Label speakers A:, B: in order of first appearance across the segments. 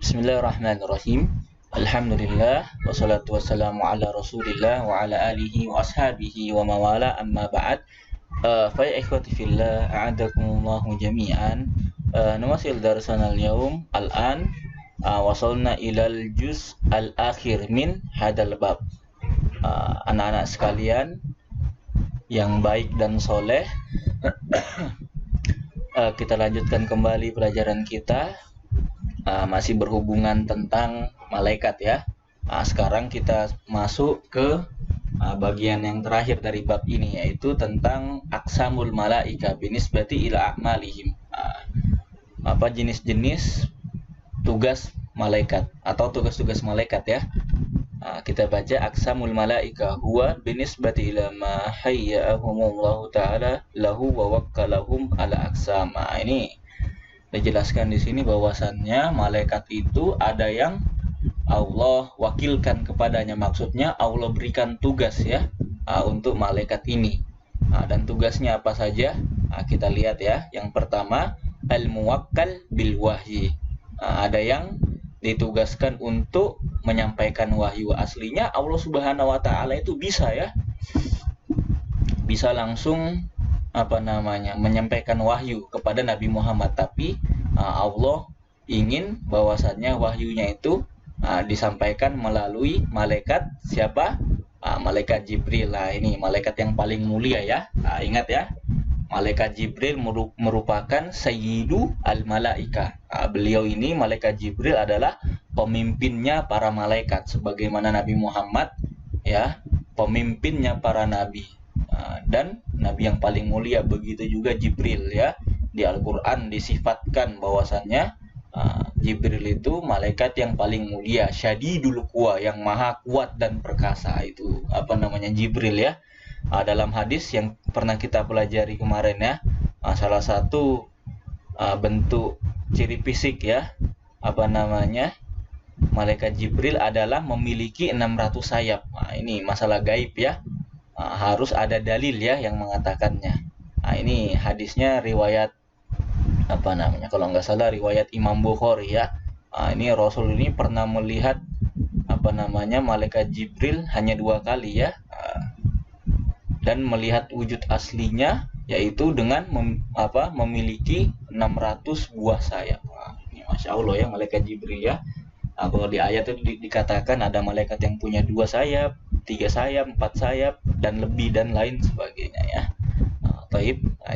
A: Bismillahirrahmanirrahim. Alhamdulillah wassalatu wassalamu ala Rasulillah wa ala alihi wa ashabihi wa mawala amma ba'd. Fa ya ikhwati fillah, a'adakumullahu jami'an. Nuwasil darsana al-yawm al-an. Wasalna ilal juz al-akhir min hadal bab. Anak-anak sekalian yang baik dan soleh, kita lanjutkan kembali pelajaran kita. Masih berhubungan tentang malaikat ya. Sekarang kita masuk ke bagian yang terakhir dari bab ini, yaitu tentang aqsamul malaika binisbati ila a'malihim. Jenis-jenis tugas malaikat atau tugas-tugas malaikat ya. Kita baca aqsamul malaika huwa binisbati ila ma hayya'ahumullahu ta'ala lahu wa wakkalahum ala aqsam. Ini dijelaskan di sini bahwasannya malaikat itu ada yang Allah wakilkan kepadanya, maksudnya Allah berikan tugas ya untuk malaikat ini. Dan tugasnya apa saja? Kita lihat ya. Yang pertama, al-muwakkal bil wahyi. Ada yang ditugaskan untuk menyampaikan wahyu. Aslinya Allah Subhanahu wa taala itu bisa ya. Bisa langsung menyampaikan wahyu kepada Nabi Muhammad, tapi Allah ingin bahwasannya wahyunya itu disampaikan melalui malaikat siapa? Malaikat Jibril. Ini malaikat yang paling mulia ya. Ingat ya, malaikat Jibril merupakan sayyidu al-malaika. Beliau ini, malaikat Jibril, adalah pemimpinnya para malaikat, sebagaimana Nabi Muhammad ya, pemimpinnya para nabi. Dan nabi yang paling mulia, begitu juga Jibril ya. Di Al-Qur'an disifatkan bahwasannya Jibril itu malaikat yang paling mulia, syadidul quwa, yang maha kuat dan perkasa. Itu Jibril ya. Dalam hadis yang pernah kita pelajari kemarin ya, salah satu bentuk ciri fisik ya, malaikat Jibril adalah memiliki 600 sayap. Ini masalah gaib ya. Harus ada dalil ya yang mengatakannya. Ini hadisnya riwayat kalau nggak salah riwayat Imam Bukhari ya. Ini Rasul ini pernah melihat malaikat Jibril hanya 2 kali ya. Dan melihat wujud aslinya yaitu dengan memiliki 600 buah sayap. Ini Masya Allah ya, malaikat Jibril ya. Kalau di ayat itu dikatakan ada malaikat yang punya 2 sayap, 3 sayap, 4 sayap, dan lebih, dan lain sebagainya ya.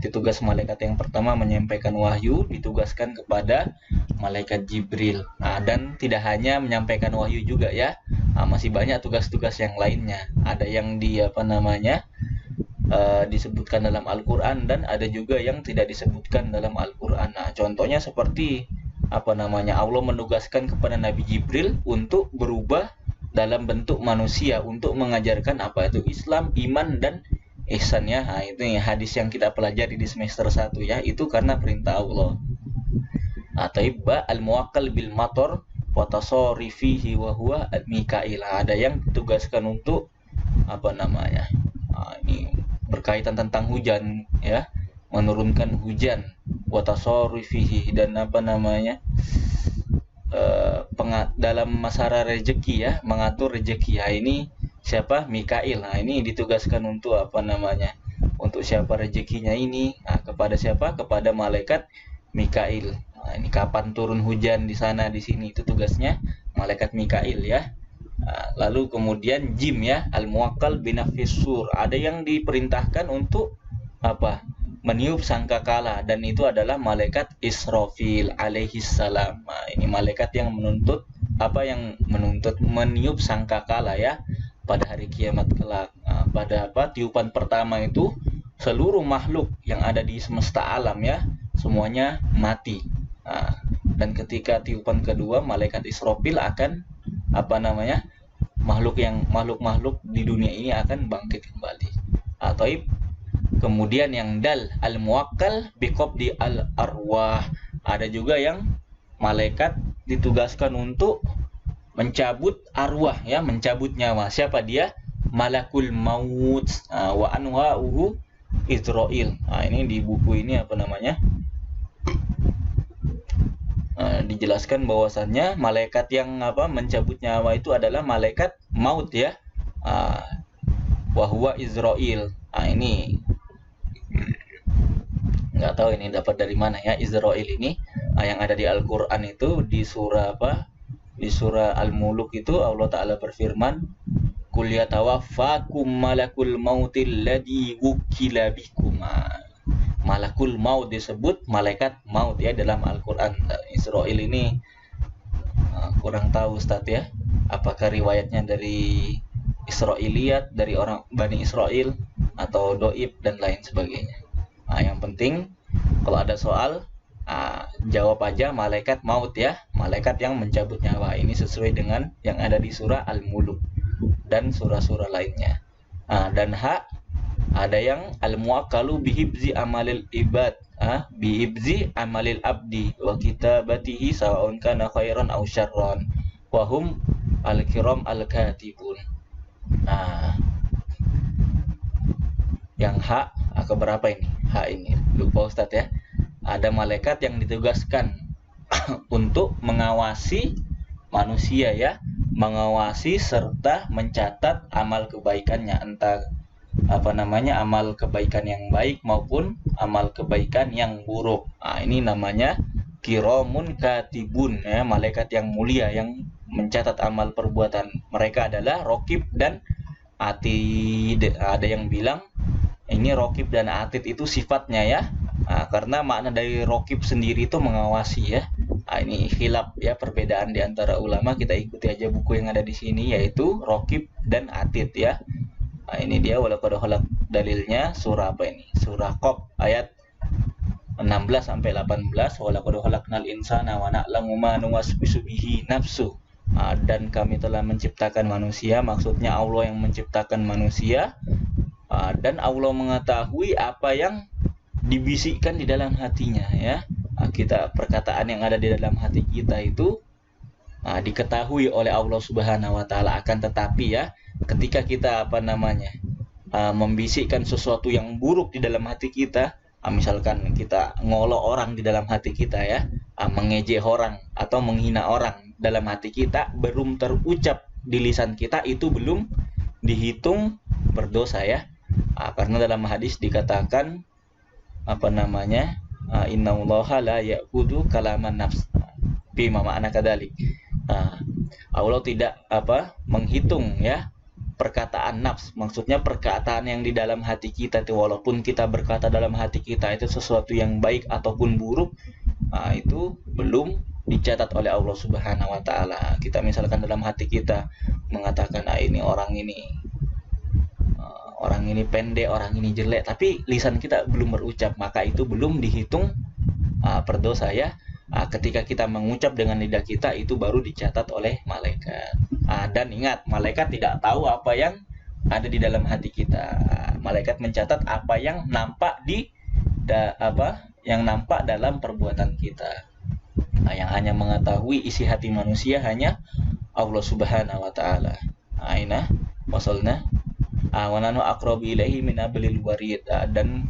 A: Itu tugas malaikat yang pertama, menyampaikan wahyu, ditugaskan kepada malaikat Jibril. Dan tidak hanya menyampaikan wahyu juga ya, masih banyak tugas-tugas yang lainnya. Ada yang disebutkan dalam Al-Quran, dan ada juga yang tidak disebutkan dalam Al-Quran. Contohnya seperti Allah menugaskan kepada Nabi Jibril untuk berubah dalam bentuk manusia, untuk mengajarkan apa itu Islam, iman, dan ihsan ya. Itu hadis yang kita pelajari di semester 1 ya. Itu karena perintah Allah. Al-muwakkal bil matar wa tasarifihi wa huwa al-mikail. Ada yang ditugaskan untuk ini berkaitan tentang hujan ya, menurunkan hujan, wa tasarifihi, dan dalam masalah rezeki ya, mengatur rezeki. Ini siapa? Mikail. Ini ditugaskan untuk untuk siapa rezekinya ini? Kepada siapa? Kepada malaikat Mikail. Ini kapan turun hujan di sana di sini, itu tugasnya malaikat Mikail ya. Lalu kemudian jim ya, al-muwakkal binafis sur. Ada yang diperintahkan untuk meniup sangkakala, dan itu adalah malaikat Israfil alaihi salam. Ini malaikat yang menuntut meniup sangkakala ya pada hari kiamat kelak. Pada tiupan pertama itu seluruh makhluk yang ada di semesta alam ya, semuanya mati. Dan ketika tiupan kedua, malaikat Israfil akan makhluk-makhluk di dunia ini akan bangkit kembali. Kemudian yang dal, al-muwakkal biqabdi al-arwah. Ada juga yang malaikat ditugaskan untuk mencabut arwah ya, mencabut nyawa. Siapa dia? Malakul maut wa anwa'uhu Israil. Ini di buku ini dijelaskan bahwasannya malaikat yang mencabut nyawa itu adalah malaikat maut ya. Wahwa Israel. Ini nggak tahu ini dapat dari mana ya, Israel ini yang ada di Al-Qur'an itu di surah di surah Al-Muluk itu Allah Ta'ala berfirman, "Qul yatawaffakum malakul mautil ladzi wukila bikum." Malakul maut disebut malaikat maut ya dalam Al-Qur'an. Israel ini kurang tahu Ustadz ya, apakah riwayatnya dari Israiliyat, dari orang Bani Israel, atau doib dan lain sebagainya. Yang penting kalau ada soal jawab aja malaikat maut ya, malaikat yang mencabut nyawa. Ini sesuai dengan yang ada di surah Al-Muluk dan surah-surah lainnya. Dan ada yang al-muwakkalu bihibzi amalil ibad, bihibzi amalil abdi wa kitabatihi sawa'un kana khairan aw syarran wa hum al-kiram al-katibun. Yang keberapa ini? Ini lupa Ustadz ya. Ada malaikat yang ditugaskan untuk mengawasi manusia ya, mengawasi serta mencatat amal kebaikannya, entah amal kebaikan yang baik maupun amal kebaikan yang buruk. Ini namanya kiramun katibun ya, malaikat yang mulia yang mencatat amal perbuatan. Mereka adalah raqib dan atid. Ada yang bilang ini raqib dan atid itu sifatnya ya. Karena makna dari raqib sendiri itu mengawasi ya. Ini khilaf ya, perbedaan di antara ulama. Kita ikuti aja buku yang ada di sini, yaitu raqib dan atid ya. Ini dia walaqad khalaq, dalilnya surah apa ini? Surah Qaf ayat 16 sampai 18. Walaqad khalaqnal insana wa na'lamu ma nuwaswisu bihi nafsu. Dan kami telah menciptakan manusia, maksudnya Allah yang menciptakan manusia, dan Allah mengetahui apa yang dibisikkan di dalam hatinya ya. Perkataan yang ada di dalam hati kita itu diketahui oleh Allah Subhanahu wa taala. Akan tetapi ya, ketika kita membisikkan sesuatu yang buruk di dalam hati kita, misalkan kita ngolok orang di dalam hati kita ya, mengejek orang atau menghina orang dalam hati kita, belum terucap di lisan kita, itu belum dihitung berdosa ya. Karena dalam hadis dikatakan innallaha la ya'khudhu kalaman nafs bima ma'na kadzalik. Allah tidak menghitung ya perkataan nafs, maksudnya perkataan yang di dalam hati kita itu, walaupun kita berkata dalam hati kita itu sesuatu yang baik ataupun buruk, itu belum dicatat oleh Allah Subhanahu wa taala. Kita misalkan dalam hati kita mengatakan orang ini pendek, orang ini jelek, tapi lisan kita belum berucap, maka itu belum dihitung berdosa ya. Ketika kita mengucap dengan lidah kita, itu baru dicatat oleh malaikat. Dan ingat, malaikat tidak tahu apa yang ada di dalam hati kita. Malaikat mencatat apa yang nampak yang nampak dalam perbuatan kita. Yang hanya mengetahui isi hati manusia hanya Allah Subhanahu wa taala. Aina wasalna wa nanu aqrabu ilaihi min hablil warid. Dan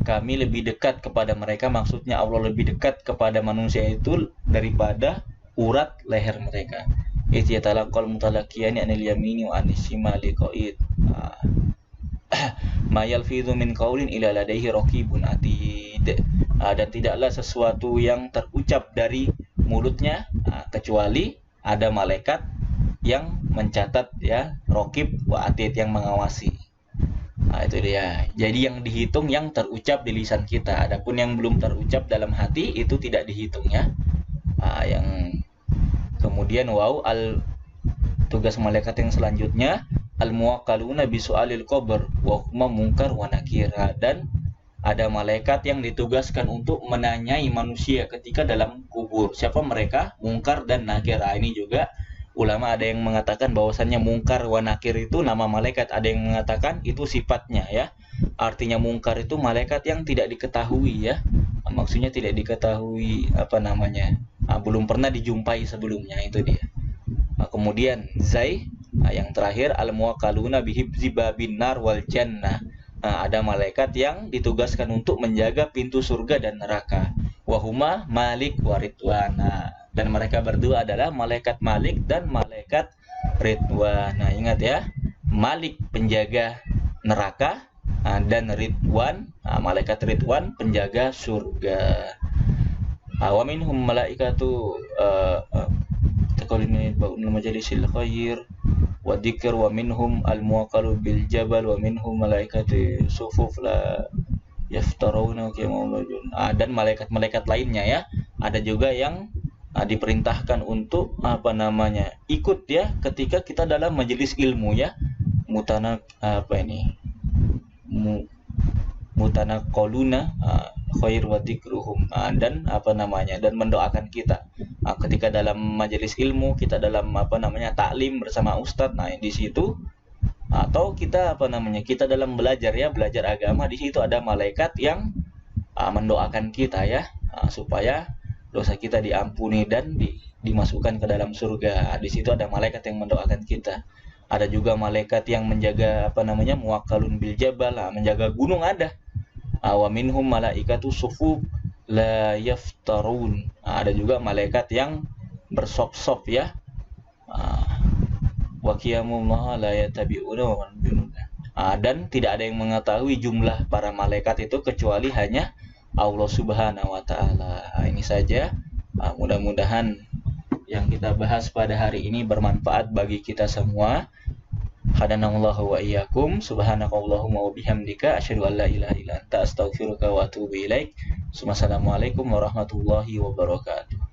A: kami lebih dekat kepada mereka, maksudnya Allah lebih dekat kepada manusia itu daripada urat leher mereka. Yatalaqal mutalaqiyani anil yamini wa anis shimali qa'id. Ma yalfidhu min qaulin illa ladaihi raqibun atid. Dan tidaklah sesuatu yang terucap dari mulutnya kecuali ada malaikat yang mencatat ya, raqib wa atid, yang mengawasi. Itu dia. Jadi yang dihitung yang terucap di lisan kita. Adapun yang belum terucap dalam hati itu tidak dihitung ya. Yang kemudian tugas malaikat yang selanjutnya al-muwakkaluna bisu'alil qabr wa huma munkar wa nakir. Dan ada malaikat yang ditugaskan untuk menanyai manusia ketika dalam kubur. Siapa mereka? Munkar dan nakir. Ini juga ulama ada yang mengatakan bahwasannya mungkar wa nakir itu nama malaikat, ada yang mengatakan itu sifatnya ya. Artinya mungkar itu malaikat yang tidak diketahui ya. Maksudnya tidak diketahui belum pernah dijumpai sebelumnya, itu dia. Kemudian yang terakhir al-muwakkaluna bihibzi babin nar wal jannah. Ada malaikat yang ditugaskan untuk menjaga pintu surga dan neraka. Wahuma Malik wa Ridwan. Nah, dan mereka berdua adalah malaikat Malik dan malaikat Ridwan. Nah, ingat ya, Malik penjaga neraka, dan Ridwan, malaikat Ridwan penjaga surga. Wa minhum malaikatu taqalina ba'ul majalisil khair wa dzikr, wa minhum al-muwakkalu bil jabal, wa minhum malaikatu sufuf la yaftaruna dan malaikat-malaikat lainnya ya. Ada juga yang diperintahkan untuk ikut ya ketika kita dalam majelis ilmu ya. Mutanaqaluna khair wa dzikruhum, dan dan mendoakan kita ketika dalam majelis ilmu, kita dalam taklim bersama ustadz. Nah, di situ atau kita kita dalam belajar agama, di situ ada malaikat yang mendoakan kita ya, supaya dosa kita diampuni dan dimasukkan ke dalam surga. Di situ ada malaikat yang mendoakan kita. Ada juga malaikat yang menjaga muwakkalun bil jabal, menjaga gunung ada. Wa minhum malaikatu sufuf la yaftarun. Ada juga malaikat yang bersop-sop ya. Wa qiyamullah la yatabi'una, dan tidak ada yang mengetahui jumlah para malaikat itu kecuali hanya Allah Subhanahu wa taala. Ini saja, mudah-mudahan yang kita bahas pada hari ini bermanfaat bagi kita semua. Hadanallahu wa iyyakum. Subhanakallahumma wa bihamdika asyhadu an la ilaha illa anta astaghfiruka wa atubu ilaik. Wassalamualaikum warahmatullahi wabarakatuh.